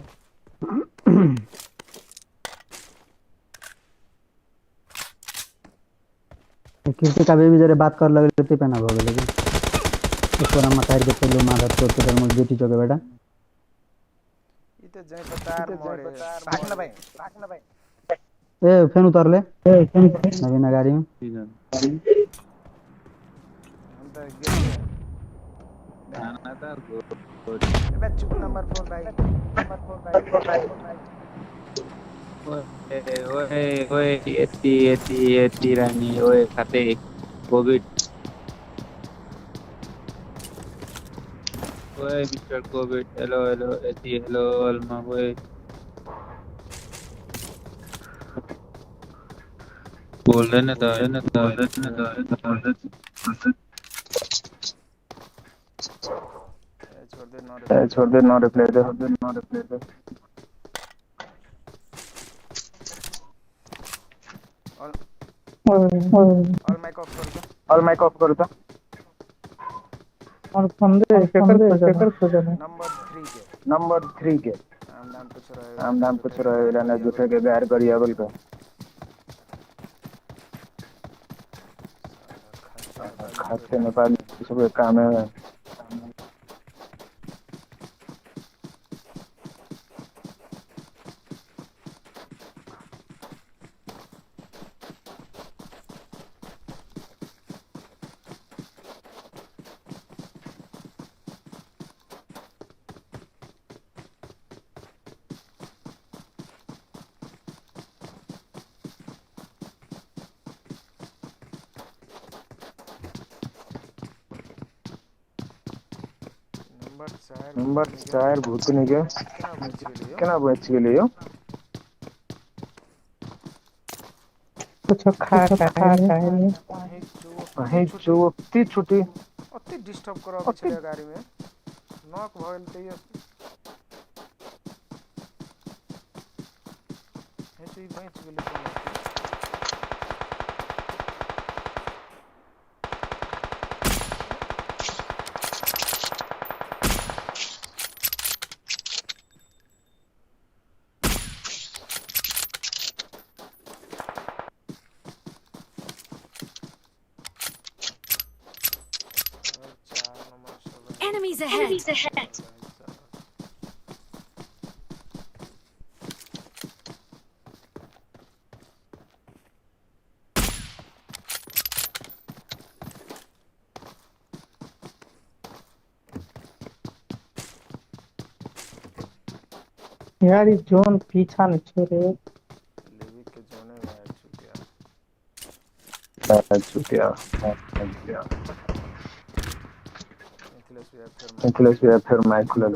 कृतिका बेबी जरे बात कर लगे ते पेना भ गेल लेकिन तोरा मतार के चलो मादर तो तेरे मुझ बेटी चोके बेटा ई तो जय पतार मोरे भागना भाई ए फेन उतर ले नवीन गाड़ी में हम तो गाना था अबे चुप नंबर 4 भाई ओए एती रानी ओए खाते कोविड ओए मिस्टर कोविड हेलो एती हेलो अलमा ओए बोल रहे ना छोड़ दे नो रिप्लाई दे ऑल माइक ऑफ कर दो। ऑल माइक ऑफ कर दो। और फंदे केकर खोजने नंबर 3 के हम नाम पूछ रहे रहना दूसरे के गायर करियावल का खाते नेपाल सब काम है। नंबर 4 भूतनी के केना बच गेलियो कुछ खा काहे कहीं चोटी छुटी अति डिस्टर्ब करो पिछले गाड़ी में नॉक भइल त ये हेतु बच गेली Enemies ahead. यार ये जोन पीछा न छोड़े लेवी के जोने में छुटिया मिथिलेश भी फिर माइक खुला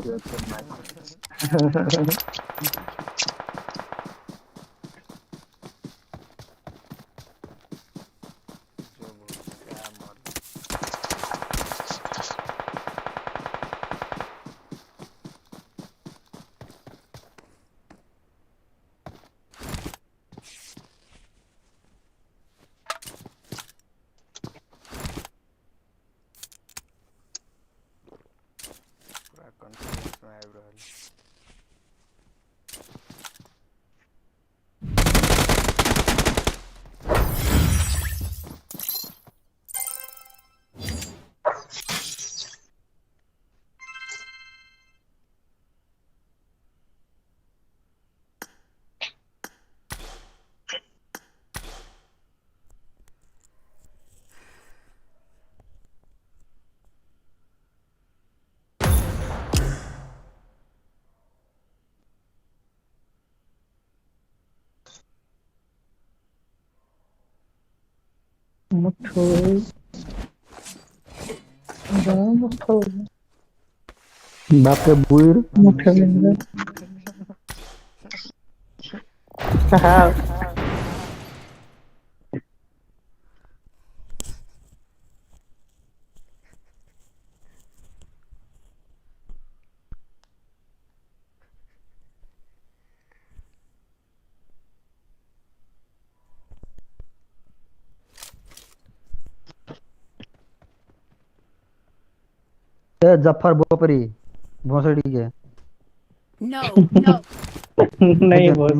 बाप के बुइर जफर बोपरी भोसड़ी के No. नहीं बहुत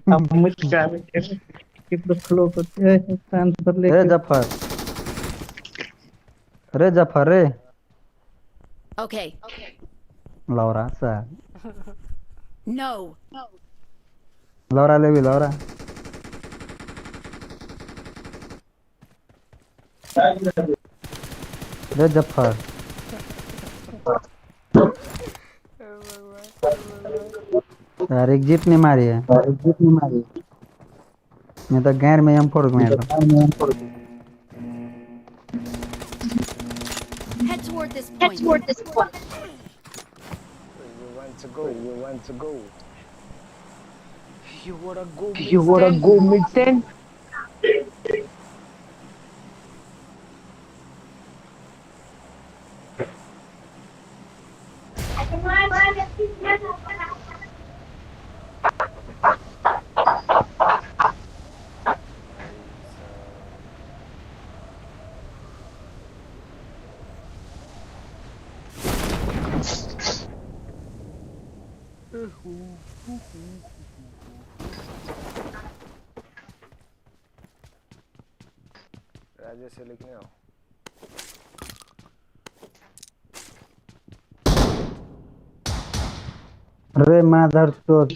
हम मुझका कितना फ्लो करते हैं ट्रांसफर ले रे जफर रे Okay. लौरा सा No. लौरा ले भी लौरा रे जफर यार एग्जिट नहीं मारी है मैं तो गैर में हम फोड़ में Head toward this point. you want to go you wanna go mid-10 Rajesh से लिखने आओ। अरे माधर चोद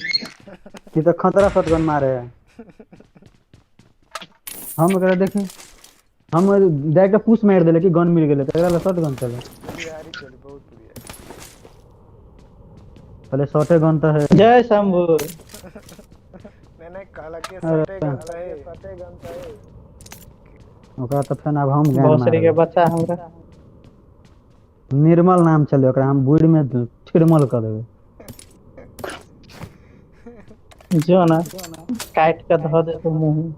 ये तो खतरा शॉटगन मारे है। हम एकरा देखी हम डायरेक्ट पुश मार देले कि गन मिल गेले त एकरा शॉटगन चले यारी चली बहुत बढ़िया। पहले शॉटे गन तो है। जय शंभू। नहीं काला के सटे गनता है। ओकरा तो फेन अब हम गन भोसड़ी के मारे बच्चा हमरा निर्मल नाम चले ओकरा हम बुढ़ में छिड़मल कर देबे। जो ना काट के धो दे तो मुंह।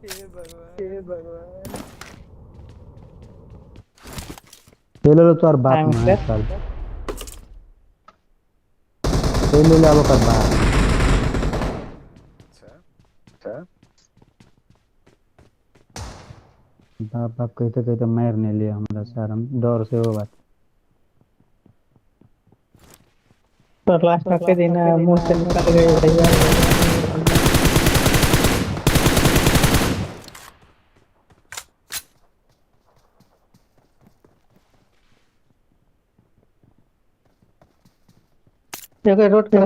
हे भगवान। ले लो तोर बाप टाइम में से चल ले ले आबो कर बाप। अच्छा बाप बाप कहते कहते मार नहीं लिया हमरा शर्म डर से वो बात। तो लास्ट के दिन मुंह से निकल गई भैया। देखो रोड के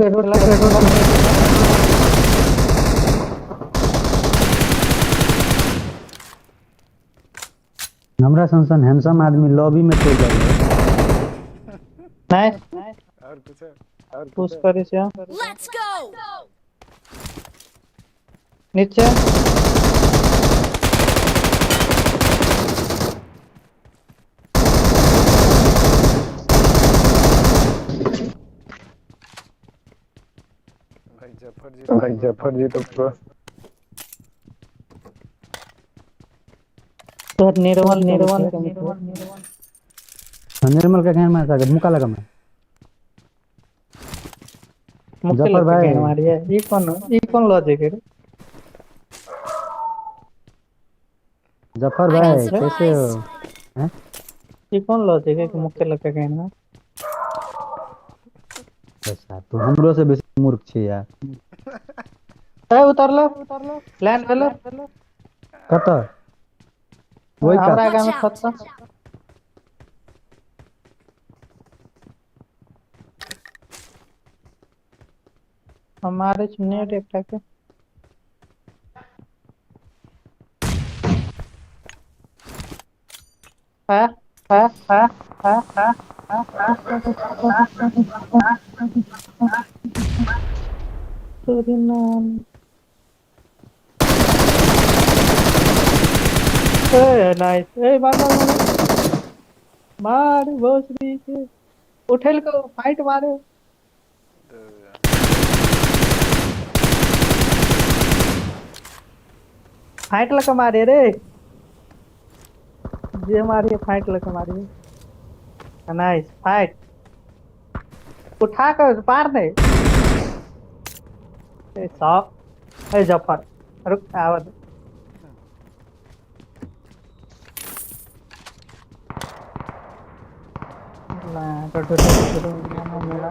हमरा संसन हैंडसम आदमी लॉबी में चल जाए। नाइस और कुछ पुश करे से Let's go! नीचे भाई जफर जी तो पूरा तो निर्मल निर्मल का कहना मार सके मुका लगा मैं जफर भाई मारिए ई कौन लॉजिक है जफर I got भाई कैसे हो supplies. हैं ई कौन लॉजिक है कि मुक्के लगा कहना ऐसा तो हमरो से बेसी मूर्ख छी यार। ए उतरलो लैंड भेलो कत वही हमरा का आगा में Watch खत out! हमारे नेट एकटा के तोरी नाम ए नाइस ए मार भोसड़ी के उठेल को फाइट मारे फाइट लगा मारे रे जे मारिए फाइट लगा मारिए नाइस फाइट उठा कर पार दे ए सॉक ए जफर रुक आवाज ना तो मेरा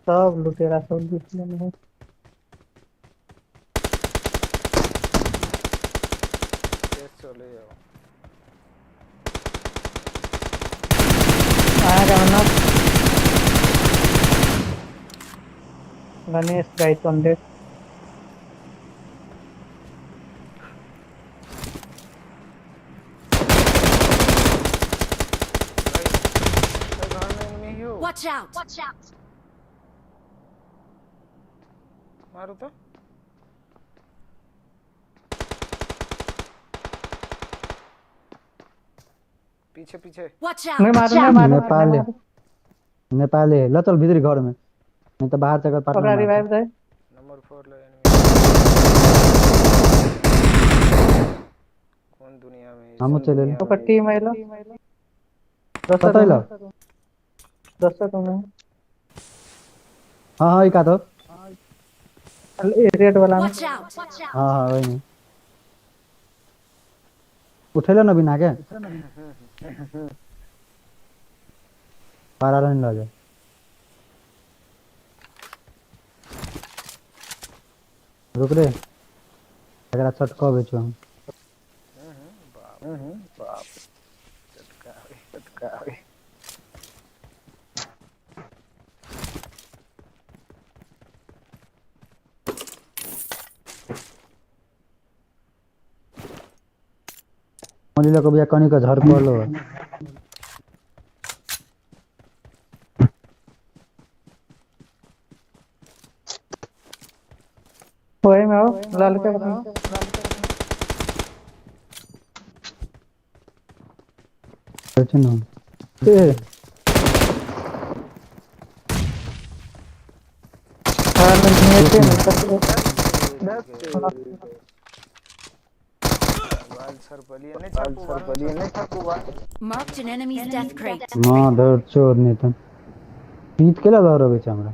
सब लुटेरा सब दूसरे में है चले जाओ आएगा ना गणेश गाइस 100 Watch out! मारो तो पीछे पीछे Watch मैं out! मारू नेपाली है ल चल भीतरी घर में नहीं तो बाहर चकर पकड़ा पार्टनर रिवाइव दे नंबर 4 लो एनिमी कौन दुनिया में हम चले ओकर टीम आइलो पता हिलो दोस्तों तुम्हें हां हां ई का तो रेड वाला में Watch out! हां हां वही नहीं उठेले न बिना के पारा नहीं लगे रुक रे अगर छटका बेचो हम बाप चटका मोली लोग भैया कनी का झड़ पड़लो वही में आओ लाल के बना कुछ ना ए हां नहीं है बाल सर पलिए नहीं छापू Marked an enemy's death crate. मां दर चोर नहीं था पीत केला दर बेच हमरा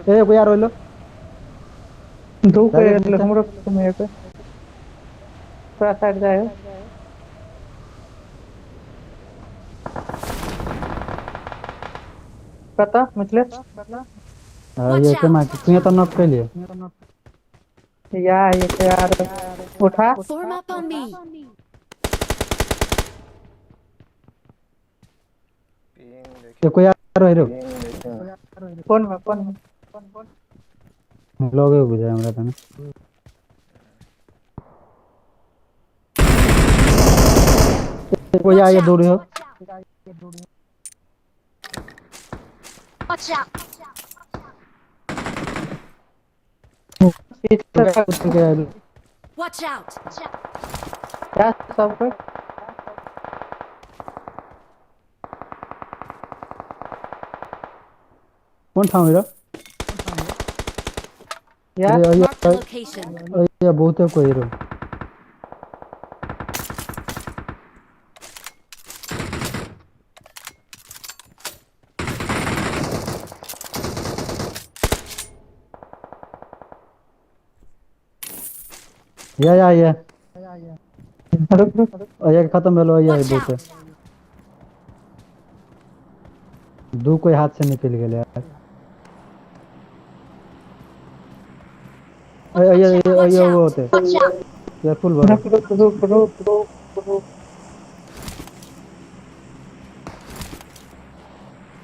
ए को यार होइलो दो के हमरो में एक थोड़ा साइड जाए पता मिथले ये के मार तू तो नॉक कर लिए यार उठा Form up on me. ये को यार होइरो कौन में लोगे बुझाए हमरा तने को यार ये दूर हो Watch out. Watch out. क्या सब कोई कौन ठाव हेरो यार Mark the location. ये बहुत है कोई हेरो ये ये खत्म भेलो ये Watch बहुत है out. दो कोई हाथ से निकल गेले यार ये वो होते यार फुल भरो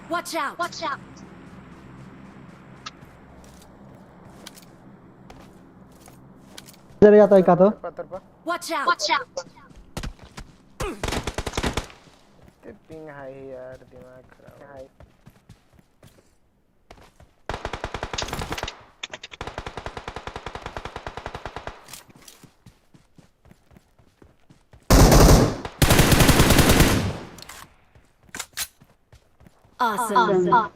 Watch out. Watch out. इधर जाता है का तो Watch out. Watch out. ते पिंग हाई यार दिमाग खराब है Awesome.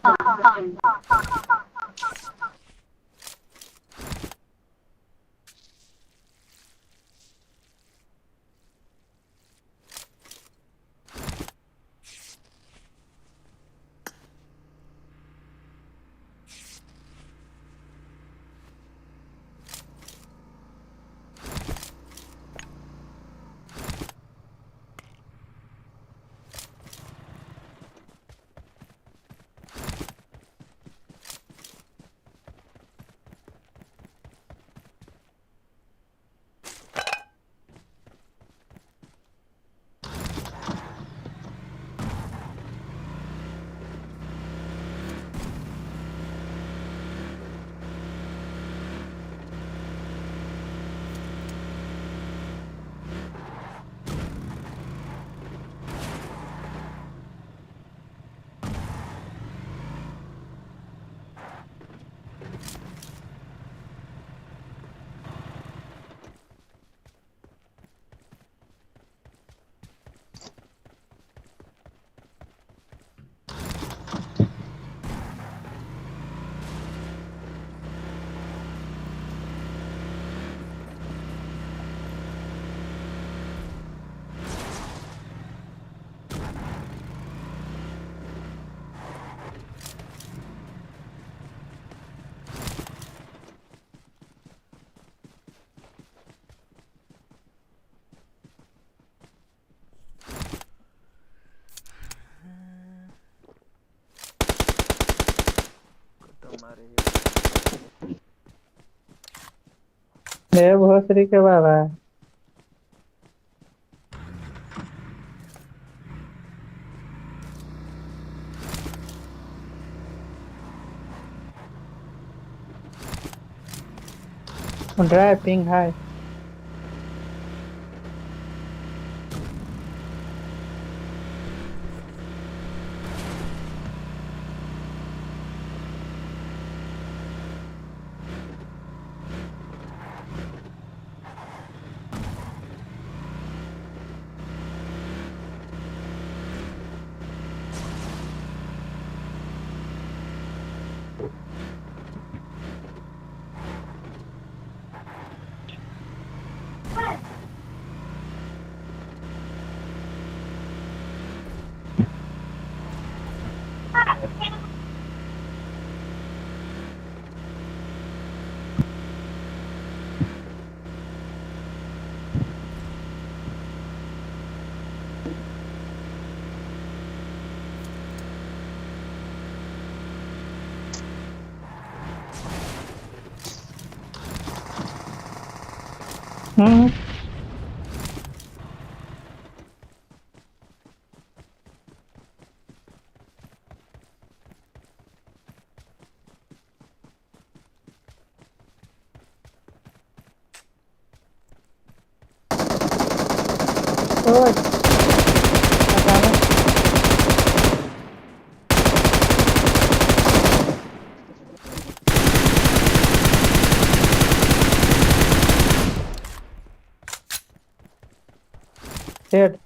ले भोसरी के बाबा ड्राइविंग है हम्म ओए अचानक सेट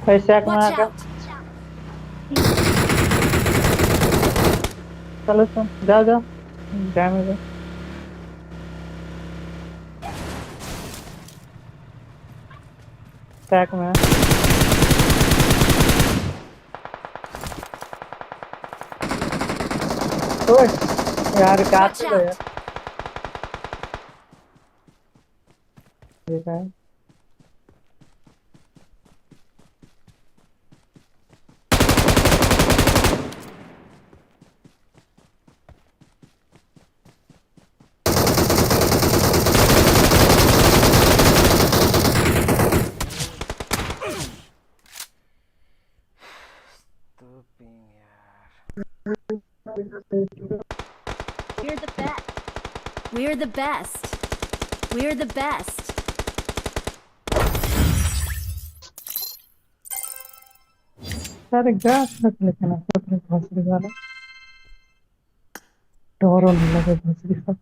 पैसा कमा Watch कर out! चलो सुन जाओ जाओ जाने दो टैक में ओए यार काट Watch लो यार out! देखा है तो पिंग यार We're the best. We're the best. We're the best. सारे ग्रास रख लेते ना सब भोसड़ी वाला डोर होने लगे भोसड़ी सब